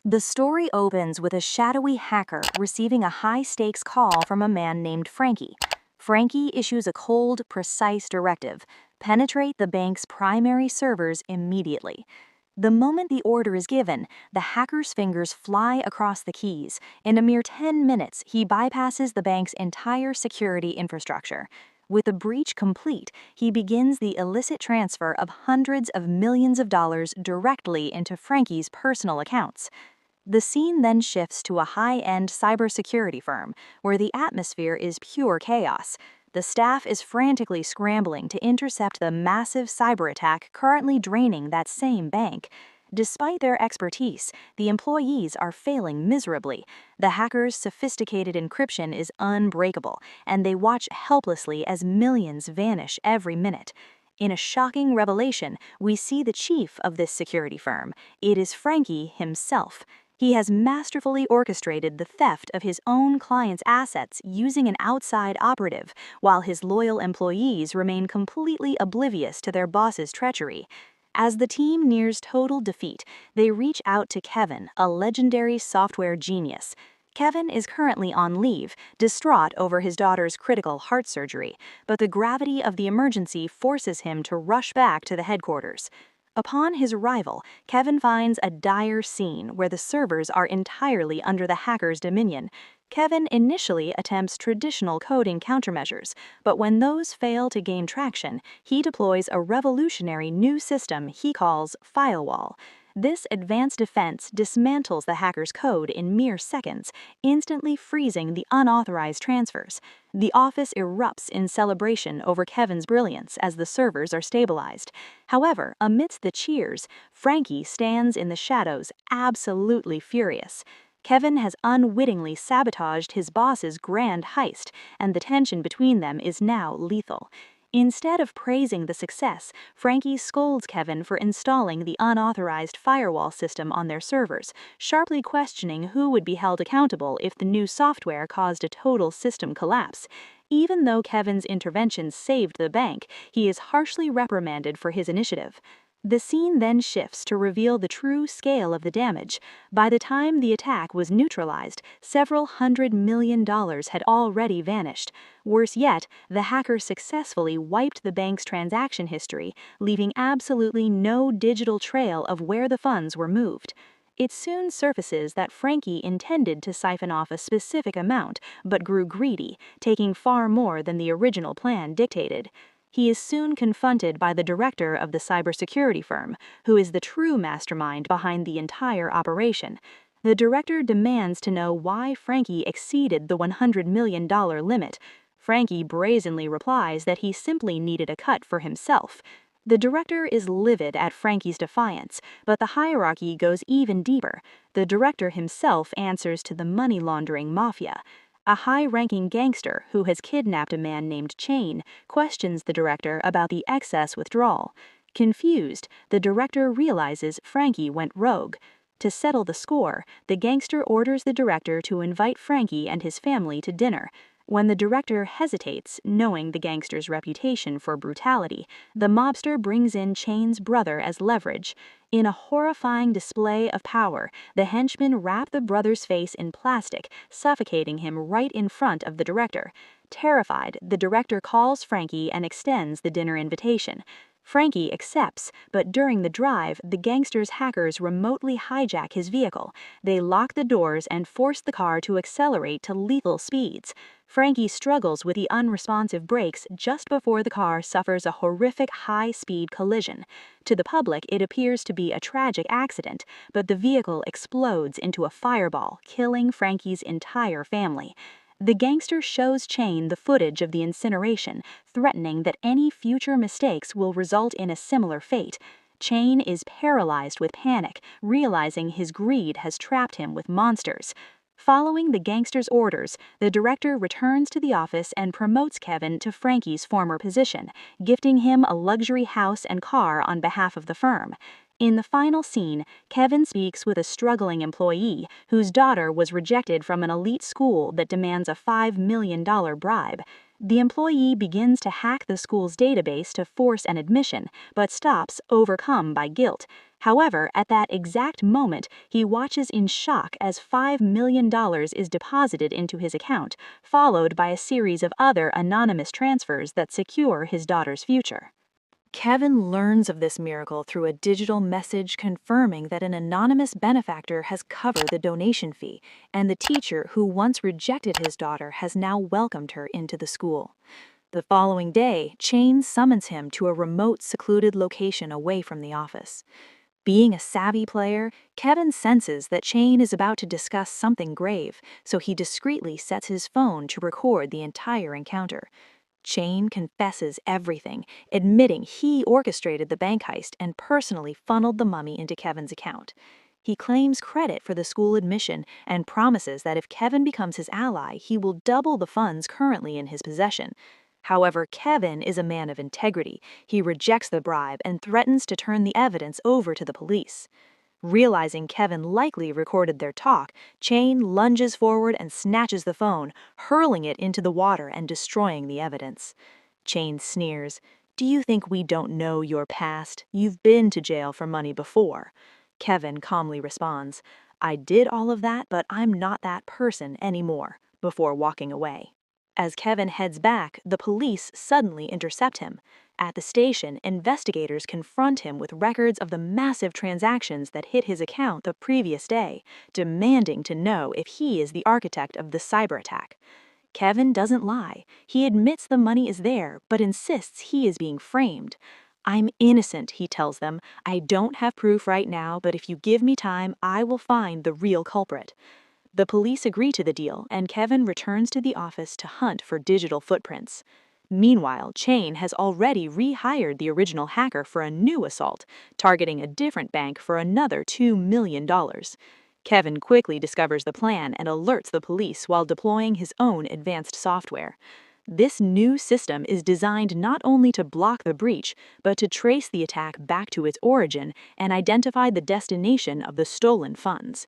The story opens with a shadowy hacker receiving a high-stakes call from a man named Frankie. Frankie issues a cold, precise directive: penetrate the bank's primary servers immediately. The moment the order is given, the hacker's fingers fly across the keys. In a mere 10 minutes, he bypasses the bank's entire security infrastructure. With the breach complete, he begins the illicit transfer of hundreds of millions of dollars directly into Frankie's personal accounts. The scene then shifts to a high-end cybersecurity firm, where the atmosphere is pure chaos. The staff is frantically scrambling to intercept the massive cyber attack currently draining that same bank. Despite their expertise, the employees are failing miserably. The hackers' sophisticated encryption is unbreakable, and they watch helplessly as millions vanish every minute. In a shocking revelation, we see the chief of this security firm. It is Frankie himself. He has masterfully orchestrated the theft of his own client's assets using an outside operative, while his loyal employees remain completely oblivious to their boss's treachery. As the team nears total defeat, they reach out to Kevin, a legendary software genius. Kevin is currently on leave, distraught over his daughter's critical heart surgery, but the gravity of the emergency forces him to rush back to the headquarters. Upon his arrival, Kevin finds a dire scene where the servers are entirely under the hacker's dominion. Kevin initially attempts traditional coding countermeasures, but when those fail to gain traction, he deploys a revolutionary new system he calls Firewall. This advanced defense dismantles the hacker's code in mere seconds, instantly freezing the unauthorized transfers. The office erupts in celebration over Kevin's brilliance as the servers are stabilized. However, amidst the cheers, Frankie stands in the shadows, absolutely furious. Kevin has unwittingly sabotaged his boss's grand heist, and the tension between them is now lethal. Instead of praising the success, Frankie scolds Kevin for installing the unauthorized firewall system on their servers, sharply questioning who would be held accountable if the new software caused a total system collapse. Even though Kevin's intervention saved the bank, he is harshly reprimanded for his initiative. The scene then shifts to reveal the true scale of the damage. By the time the attack was neutralized, several $100 million had already vanished. Worse yet, the hacker successfully wiped the bank's transaction history, leaving absolutely no digital trail of where the funds were moved. It soon surfaces that Frankie intended to siphon off a specific amount, but grew greedy, taking far more than the original plan dictated. He is soon confronted by the director of the cybersecurity firm, who is the true mastermind behind the entire operation. The director demands to know why Frankie exceeded the $100 million limit. Frankie brazenly replies that he simply needed a cut for himself. The director is livid at Frankie's defiance, but the hierarchy goes even deeper. The director himself answers to the money laundering mafia. A high-ranking gangster who has kidnapped a man named Chain questions the director about the excess withdrawal. Confused, the director realizes Frankie went rogue. To settle the score, the gangster orders the director to invite Frankie and his family to dinner. When the director hesitates, knowing the gangster's reputation for brutality, the mobster brings in Chain's brother as leverage. In a horrifying display of power, the henchmen wrap the brother's face in plastic, suffocating him right in front of the director. Terrified, the director calls Frankie and extends the dinner invitation. Frankie accepts, but during the drive, the gangster's hackers remotely hijack his vehicle. They lock the doors and force the car to accelerate to lethal speeds. Frankie struggles with the unresponsive brakes just before the car suffers a horrific high-speed collision. To the public, it appears to be a tragic accident, but the vehicle explodes into a fireball, killing Frankie's entire family. The gangster shows Chain the footage of the incineration, threatening that any future mistakes will result in a similar fate. Chain is paralyzed with panic, realizing his greed has trapped him with monsters. Following the gangster's orders, the director returns to the office and promotes Kevin to Frankie's former position, gifting him a luxury house and car on behalf of the firm. In the final scene, Kevin speaks with a struggling employee whose daughter was rejected from an elite school that demands a $5 million bribe. The employee begins to hack the school's database to force an admission, but stops, overcome by guilt. However, at that exact moment, he watches in shock as $5 million is deposited into his account, followed by a series of other anonymous transfers that secure his daughter's future. Kevin learns of this miracle through a digital message confirming that an anonymous benefactor has covered the donation fee, and the teacher who once rejected his daughter has now welcomed her into the school. The following day, Chane summons him to a remote, secluded location away from the office. Being a savvy player, Kevin senses that Chane is about to discuss something grave, so he discreetly sets his phone to record the entire encounter. Chane confesses everything, admitting he orchestrated the bank heist and personally funneled the money into Kevin's account. He claims credit for the school admission and promises that if Kevin becomes his ally, he will double the funds currently in his possession. However, Kevin is a man of integrity. He rejects the bribe and threatens to turn the evidence over to the police. Realizing Kevin likely recorded their talk, Chane lunges forward and snatches the phone, hurling it into the water and destroying the evidence. Chane sneers, "Do you think we don't know your past? You've been to jail for money before." Kevin calmly responds, "I did all of that, but I'm not that person anymore," before walking away. As Kevin heads back, the police suddenly intercept him. At the station, investigators confront him with records of the massive transactions that hit his account the previous day, demanding to know if he is the architect of the cyber attack. Kevin doesn't lie. He admits the money is there, but insists he is being framed. "I'm innocent," he tells them. "I don't have proof right now, but if you give me time, I will find the real culprit." The police agree to the deal, and Kevin returns to the office to hunt for digital footprints. Meanwhile, Chane has already rehired the original hacker for a new assault, targeting a different bank for another $2 million. Kevin quickly discovers the plan and alerts the police while deploying his own advanced software. This new system is designed not only to block the breach, but to trace the attack back to its origin and identify the destination of the stolen funds.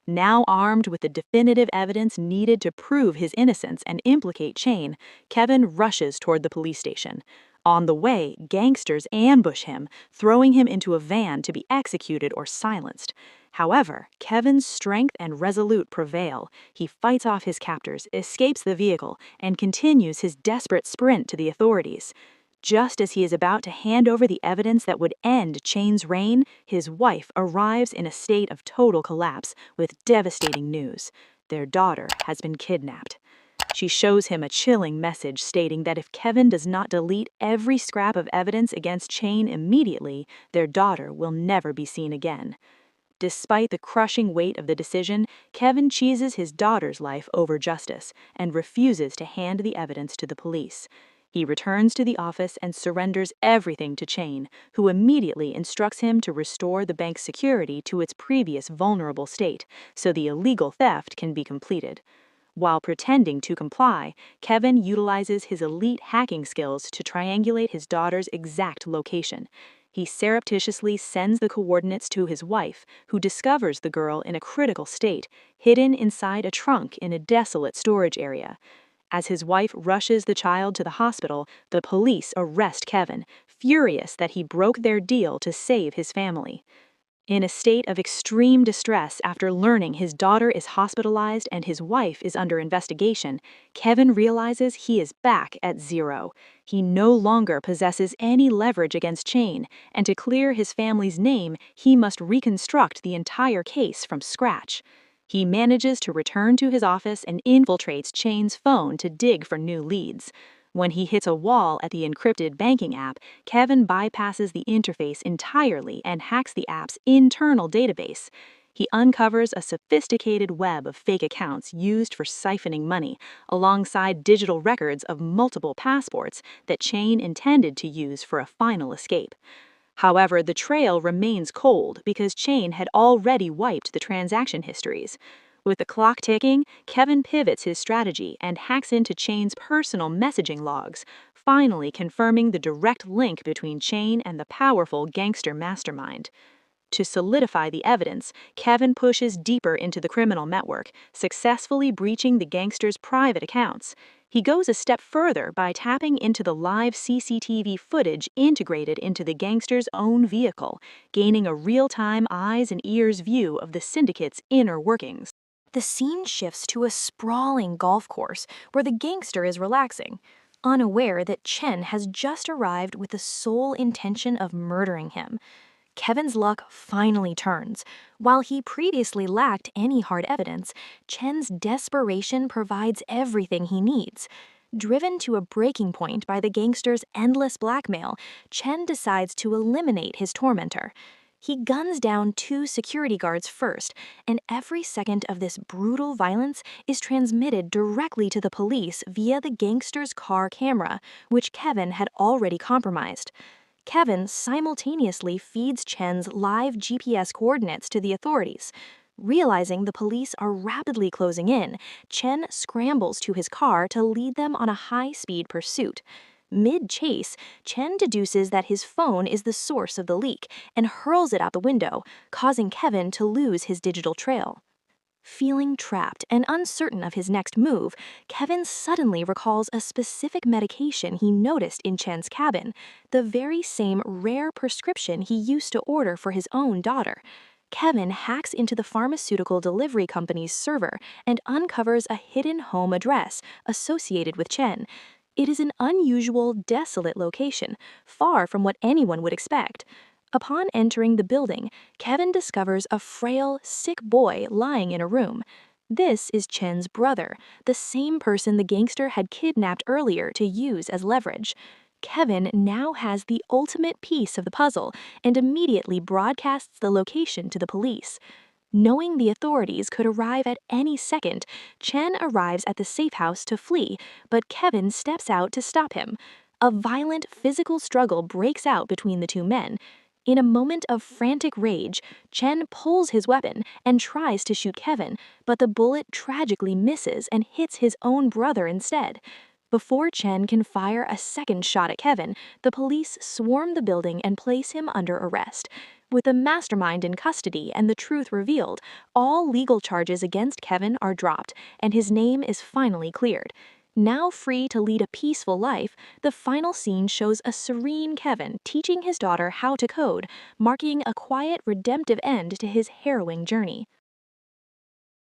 Now armed with the definitive evidence needed to prove his innocence and implicate Chane, Kevin rushes toward the police station. On the way, gangsters ambush him, throwing him into a van to be executed or silenced. However, Kevin's strength and resolute prevail. He fights off his captors, escapes the vehicle, and continues his desperate sprint to the authorities. Just as he is about to hand over the evidence that would end Chane's reign, his wife arrives in a state of total collapse with devastating news. Their daughter has been kidnapped. She shows him a chilling message stating that if Kevin does not delete every scrap of evidence against Chane immediately, their daughter will never be seen again. Despite the crushing weight of the decision, Kevin chooses his daughter's life over justice and refuses to hand the evidence to the police. He returns to the office and surrenders everything to Chane, who immediately instructs him to restore the bank's security to its previous vulnerable state, so the illegal theft can be completed. While pretending to comply, Kevin utilizes his elite hacking skills to triangulate his daughter's exact location. He surreptitiously sends the coordinates to his wife, who discovers the girl in a critical state, hidden inside a trunk in a desolate storage area. As his wife rushes the child to the hospital, the police arrest Kevin, furious that he broke their deal to save his family. In a state of extreme distress after learning his daughter is hospitalized and his wife is under investigation, Kevin realizes he is back at zero. He no longer possesses any leverage against Chane, and to clear his family's name, he must reconstruct the entire case from scratch. He manages to return to his office and infiltrates Chane's phone to dig for new leads. When he hits a wall at the encrypted banking app, Kevin bypasses the interface entirely and hacks the app's internal database. He uncovers a sophisticated web of fake accounts used for siphoning money, alongside digital records of multiple passports that Chane intended to use for a final escape. However, the trail remains cold because Chane had already wiped the transaction histories. With the clock ticking, Kevin pivots his strategy and hacks into Chane's personal messaging logs, finally confirming the direct link between Chane and the powerful gangster mastermind. To solidify the evidence, Kevin pushes deeper into the criminal network, successfully breaching the gangster's private accounts. He goes a step further by tapping into the live CCTV footage integrated into the gangster's own vehicle, gaining a real-time eyes and ears view of the syndicate's inner workings. The scene shifts to a sprawling golf course where the gangster is relaxing, unaware that Chen has just arrived with the sole intention of murdering him. Kevin's luck finally turns. While he previously lacked any hard evidence, Chen's desperation provides everything he needs. Driven to a breaking point by the gangster's endless blackmail, Chen decides to eliminate his tormentor. He guns down 2 security guards first, and every second of this brutal violence is transmitted directly to the police via the gangster's car camera, which Kevin had already compromised. Kevin simultaneously feeds Chen's live GPS coordinates to the authorities. Realizing the police are rapidly closing in, Chen scrambles to his car to lead them on a high-speed pursuit. Mid-chase, Chen deduces that his phone is the source of the leak and hurls it out the window, causing Kevin to lose his digital trail. Feeling trapped and uncertain of his next move, Kevin suddenly recalls a specific medication he noticed in Chen's cabin, the very same rare prescription he used to order for his own daughter. Kevin hacks into the pharmaceutical delivery company's server and uncovers a hidden home address associated with Chen. It is an unusual, desolate location, far from what anyone would expect. Upon entering the building, Kevin discovers a frail, sick boy lying in a room. This is Chen's brother, the same person the gangster had kidnapped earlier to use as leverage. Kevin now has the ultimate piece of the puzzle and immediately broadcasts the location to the police. Knowing the authorities could arrive at any second, Chen arrives at the safe house to flee, but Kevin steps out to stop him. A violent physical struggle breaks out between the two men. In a moment of frantic rage, Chen pulls his weapon and tries to shoot Kevin, but the bullet tragically misses and hits his own brother instead. Before Chen can fire a second shot at Kevin, the police swarm the building and place him under arrest. With the mastermind in custody and the truth revealed, all legal charges against Kevin are dropped, and his name is finally cleared. Now free to lead a peaceful life, the final scene shows a serene Kevin teaching his daughter how to code, marking a quiet, redemptive end to his harrowing journey.